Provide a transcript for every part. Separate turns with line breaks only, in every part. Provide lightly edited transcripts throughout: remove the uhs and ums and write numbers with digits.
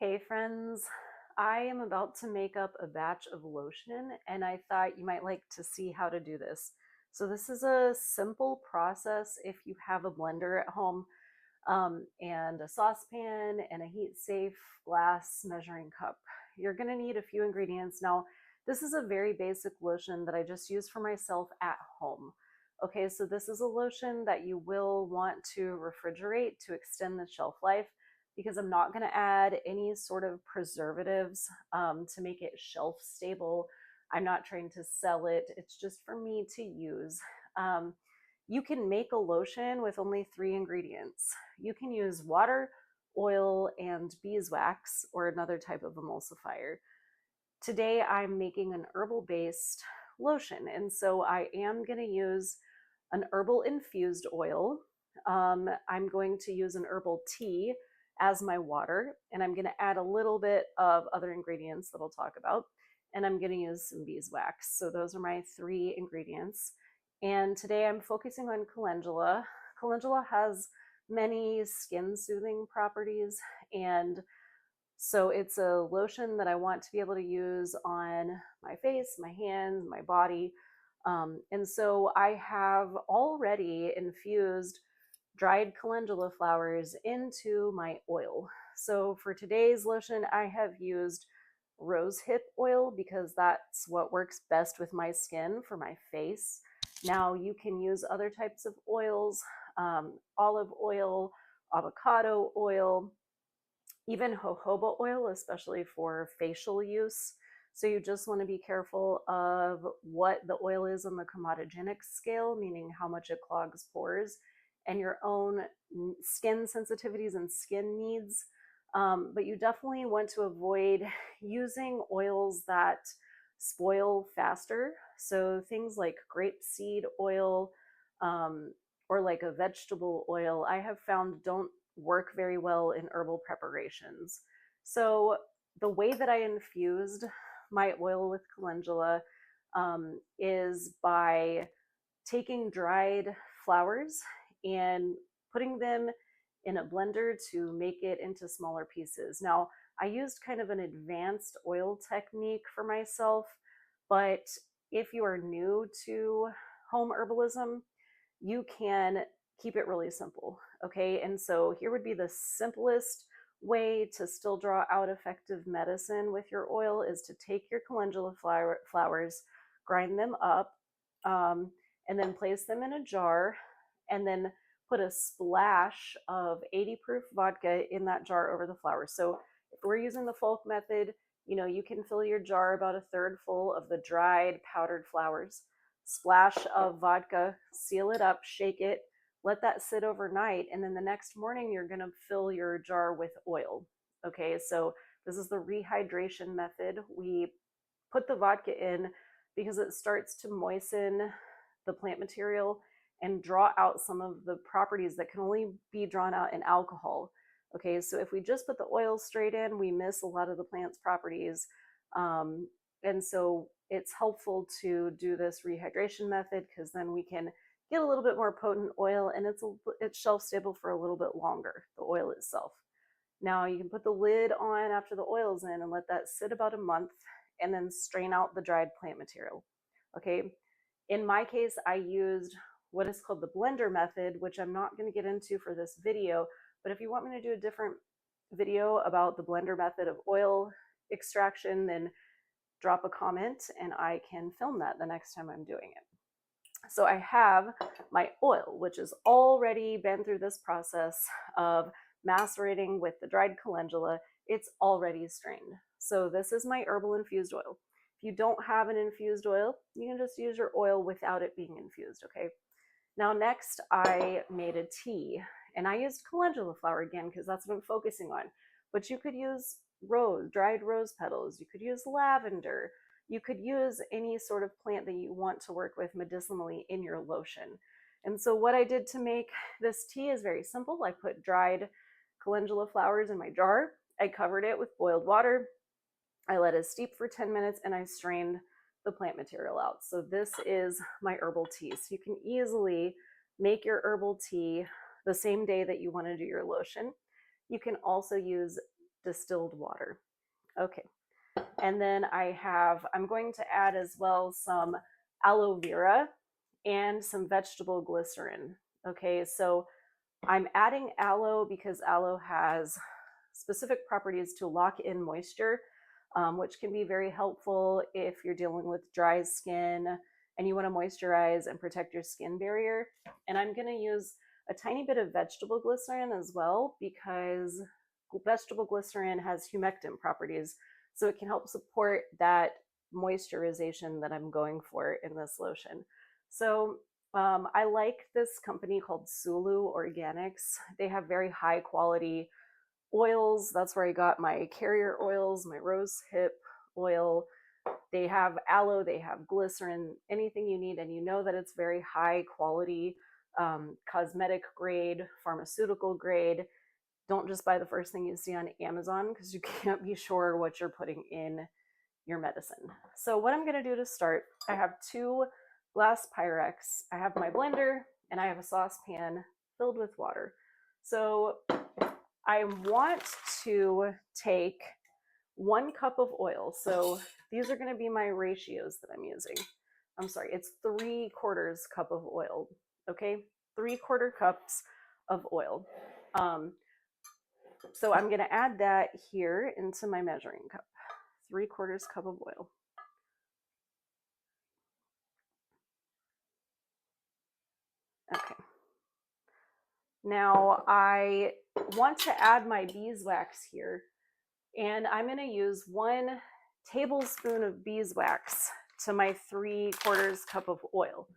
Hey friends, I am about to make up a batch of lotion and I thought you might like to see how to do this. So this is a simple process if you have a blender at home and a saucepan and a heat safe glass measuring cup. You're gonna need a few ingredients. Now, this is a very basic lotion that I just use for myself at home. Okay, so this is a lotion that you will want to refrigerate to extend the shelf life because I'm not going to add any sort of preservatives to make it shelf stable. I'm not trying to sell it, it's just for me to use. Um, you can make a lotion with only 3 ingredients. You can use water, oil, and beeswax or another type of emulsifier. Today I'm making an herbal based lotion, and so I am going to use an herbal infused oil. I'm going to use an herbal tea as my water, and I'm going to add a little bit of other ingredients that I'll talk about, and I'm going to use some beeswax. So those are my 3 ingredients. And today I'm focusing on calendula. Calendula has many skin soothing properties, and so it's a lotion that I want to be able to use on my face, my hands, my body. And so I have already infused dried calendula flowers into my oil. So for today's lotion, I have used rose hip oil because that's what works best with my skin for my face. Now you can use other types of oils, olive oil, avocado oil, even jojoba oil, especially for facial use. So you just want to be careful of what the oil is on the comedogenic scale, meaning how much it clogs pores, and your own skin sensitivities and skin needs. But you definitely want to avoid using oils that spoil faster. So things like grapeseed oil, or like a vegetable oil, I have found don't work very well in herbal preparations. So the way that I infused my oil with calendula is by taking dried flowers and putting them in a blender to make it into smaller pieces. Now, I used kind of an advanced oil technique for myself, but if you are new to home herbalism, you can keep it really simple. Okay, and so here would be the simplest way to still draw out effective medicine with your oil is to take your calendula flowers, grind them up, and then place them in a jar, and then put a splash of 80 proof vodka in that jar over the flowers. So if we're using the folk method, you can fill your jar about a third full of the dried powdered flowers, splash of vodka, seal it up, shake it, let that sit overnight, and then the next morning you're going to fill your jar with oil. Okay, so this is the rehydration method. We put the vodka in because it starts to moisten the plant material and draw out some of the properties that can only be drawn out in alcohol. Okay, so if we just put the oil straight in, we miss a lot of the plant's properties. And so it's helpful to do this rehydration method because then we can get a little bit more potent oil, and it's shelf stable for a little bit longer, the oil itself. Now you can put the lid on after the oil's in and let that sit about a month and then strain out the dried plant material. Okay, in my case, I used what is called the blender method, which I'm not going to get into for this video, but if you want me to do a different video about the blender method of oil extraction, then drop a comment and I can film that the next time I'm doing it. So I have my oil, which has already been through this process of macerating with the dried calendula. It's already strained. So this is my herbal infused oil. If you don't have an infused oil, you can just use your oil without it being infused, okay? Now next, I made a tea, and I used calendula flower again because that's what I'm focusing on. But you could use dried rose petals. You could use lavender. You could use any sort of plant that you want to work with medicinally in your lotion. And so what I did to make this tea is very simple. I put dried calendula flowers in my jar. I covered it with boiled water. I let it steep for 10 minutes and I strained the plant material out. So this is my herbal tea. So you can easily make your herbal tea the same day that you want to do your lotion. You can also use distilled water. Okay. And then I'm going to add as well some aloe vera and some vegetable glycerin. Okay, so I'm adding aloe because aloe has specific properties to lock in moisture, which can be very helpful if you're dealing with dry skin and you want to moisturize and protect your skin barrier. And I'm going to use a tiny bit of vegetable glycerin as well because vegetable glycerin has humectant properties, so it can help support that moisturization that I'm going for in this lotion. So I like this company called Sulu Organics. They have very high quality oils. That's where I got my carrier oils, my rose hip oil. They have aloe, they have glycerin, anything you need, and you know that it's very high quality, cosmetic grade, pharmaceutical grade. Don't just buy the first thing you see on Amazon because you can't be sure what you're putting in your medicine. So what I'm going to do to start, I have 2 glass Pyrex, I have my blender, and I have a saucepan filled with water. So I want to take 1 cup of oil. So these are going to be my ratios that I'm using. I'm sorry, it's 3/4 cup of oil. Okay, 3/4 cups of oil. So I'm going to add that here into my measuring cup. 3/4 cup of oil. Okay. Now I want to add my beeswax here, and I'm going to use 1 tablespoon of beeswax to my 3/4 cup of oil.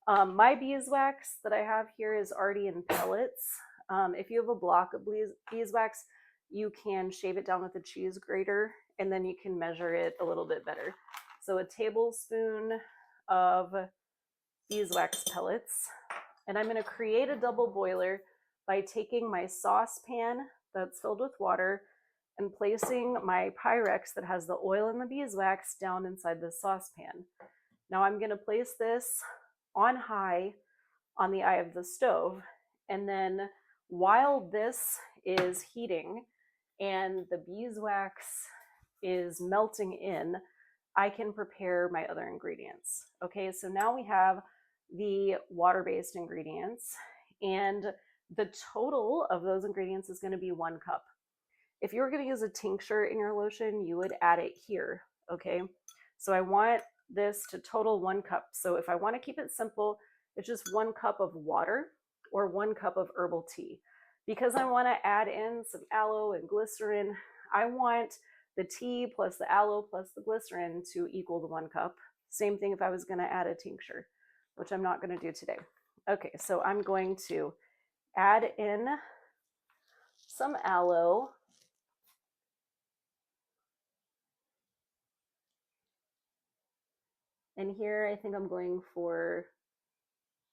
My beeswax that I have here is already in pellets. If you have a block of beeswax, you can shave it down with a cheese grater, and then you can measure it a little bit better. So a tablespoon of beeswax pellets. And I'm going to create a double boiler by taking my saucepan that's filled with water and placing my Pyrex that has the oil and the beeswax down inside the saucepan. Now I'm going to place this on high on the eye of the stove, and then while this is heating and the beeswax is melting in, I can prepare my other ingredients. Okay, so now we have the water-based ingredients, and the total of those ingredients is going to be 1 cup. If you were going to use a tincture in your lotion, you would add it here. Okay, so I want this to total 1 cup. So if I want to keep it simple, it's just 1 cup of water or 1 cup of herbal tea. Because I want to add in some aloe and glycerin, I want the tea plus the aloe plus the glycerin to equal the 1 cup. Same thing if I was going to add a tincture, which I'm not going to do today. Okay, so I'm going to add in some aloe. And here I think I'm going for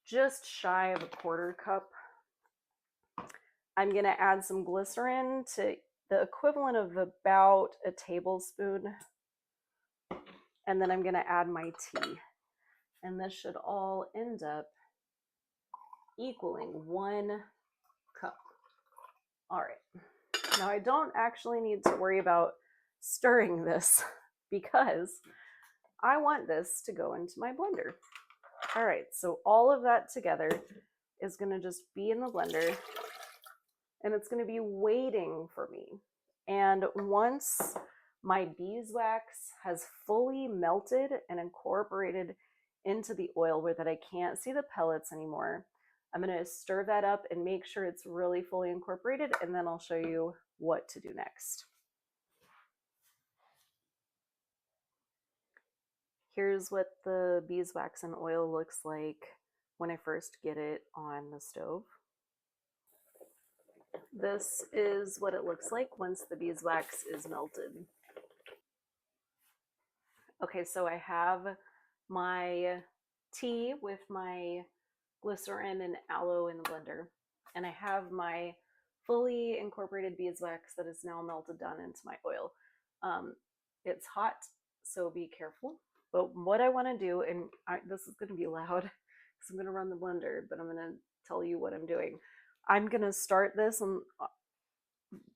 just shy of a 1/4 cup. I'm going to add some glycerin to the equivalent of about a tablespoon. And then I'm going to add my tea. And this should all end up equaling 1 cup. All right. Now I don't actually need to worry about stirring this because I want this to go into my blender. All right, so all of that together is going to just be in the blender, and it's going to be waiting for me. And once my beeswax has fully melted and incorporated into the oil where that I can't see the pellets anymore, I'm going to stir that up and make sure it's really fully incorporated, and then I'll show you what to do next. Here's what the beeswax and oil looks like when I first get it on the stove. This is what it looks like once the beeswax is melted. Okay, so I have my tea with my glycerin and aloe in the blender, and I have my fully incorporated beeswax that is now melted down into my oil. It's hot, so be careful. But what I want to do, and this is going to be loud because I'm going to run the blender, but I'm going to tell you what I'm doing. I'm going to start this on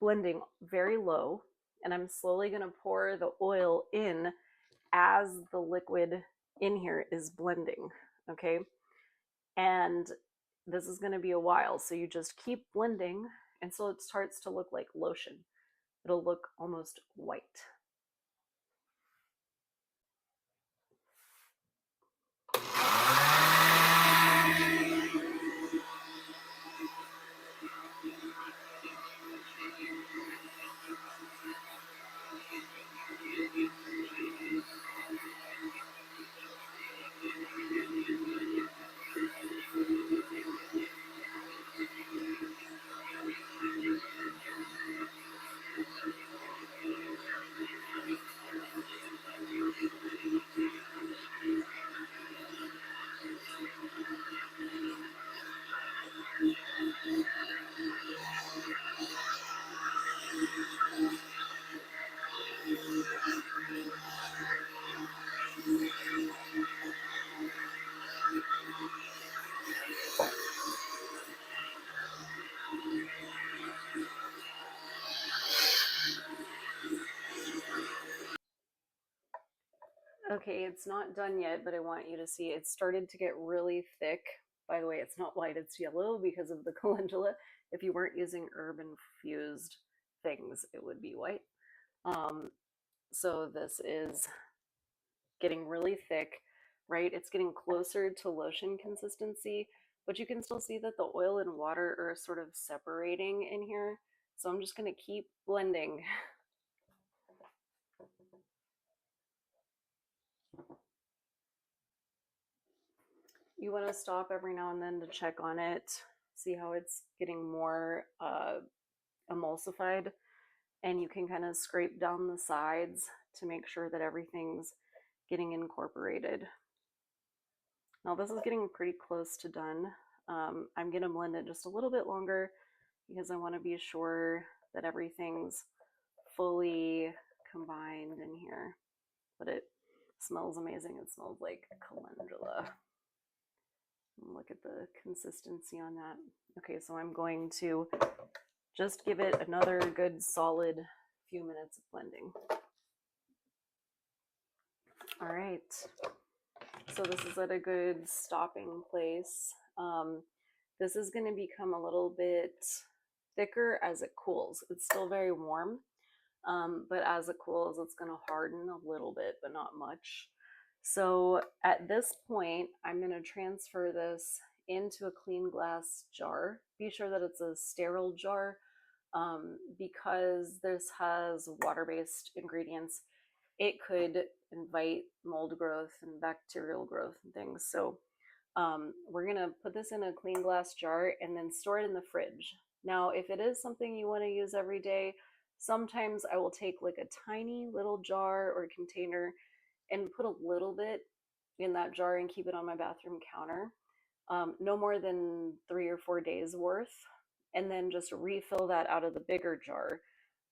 blending very low, and I'm slowly going to pour the oil in as the liquid in here is blending. Okay. And this is going to be a while. So you just keep blending until it starts to look like lotion. It'll look almost white. Okay, it's not done yet, but I want you to see it started to get really thick. By the way, it's not white, it's yellow because of the calendula. If you weren't using herb infused things, it would be white. Um, so this is getting really thick, right? It's getting closer to lotion consistency, but you can still see that the oil and water are sort of separating in here. So I'm just going to keep blending. You want to stop every now and then to check on it, see how it's getting more emulsified, and you can kind of scrape down the sides to make sure that everything's getting incorporated. Now this is getting pretty close to done. I'm going to blend it just a little bit longer because I want to be sure that everything's fully combined in here. But it smells amazing. It smells like calendula. Look at the consistency on that. Okay, so I'm going to just give it another good solid few minutes of blending. All right, so this is at a good stopping place. This is going to become a little bit thicker as it cools. It's still very warm, but as it cools, it's going to harden a little bit, but not much. So at this point, I'm going to transfer this into a clean glass jar. Be sure that it's a sterile jar because this has water-based ingredients. It could invite mold growth and bacterial growth and things. So we're going to put this in a clean glass jar and then store it in the fridge. Now, if it is something you want to use every day, sometimes I will take like a tiny little jar or container and put a little bit in that jar and keep it on my bathroom counter. No more than 3 or 4 days worth, and then just refill that out of the bigger jar.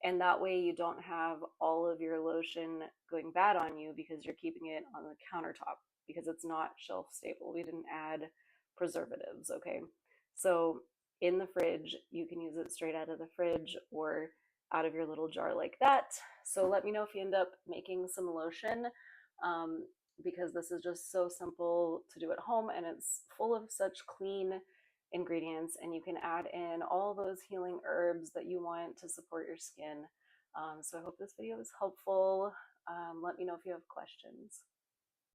And that way you don't have all of your lotion going bad on you because you're keeping it on the countertop because it's not shelf stable. We didn't add preservatives, okay? So in the fridge, you can use it straight out of the fridge or out of your little jar like that. So let me know if you end up making some lotion. Because this is just so simple to do at home and it's full of such clean ingredients, and you can add in all those healing herbs that you want to support your skin. So I hope this video was helpful. Let me know if you have questions.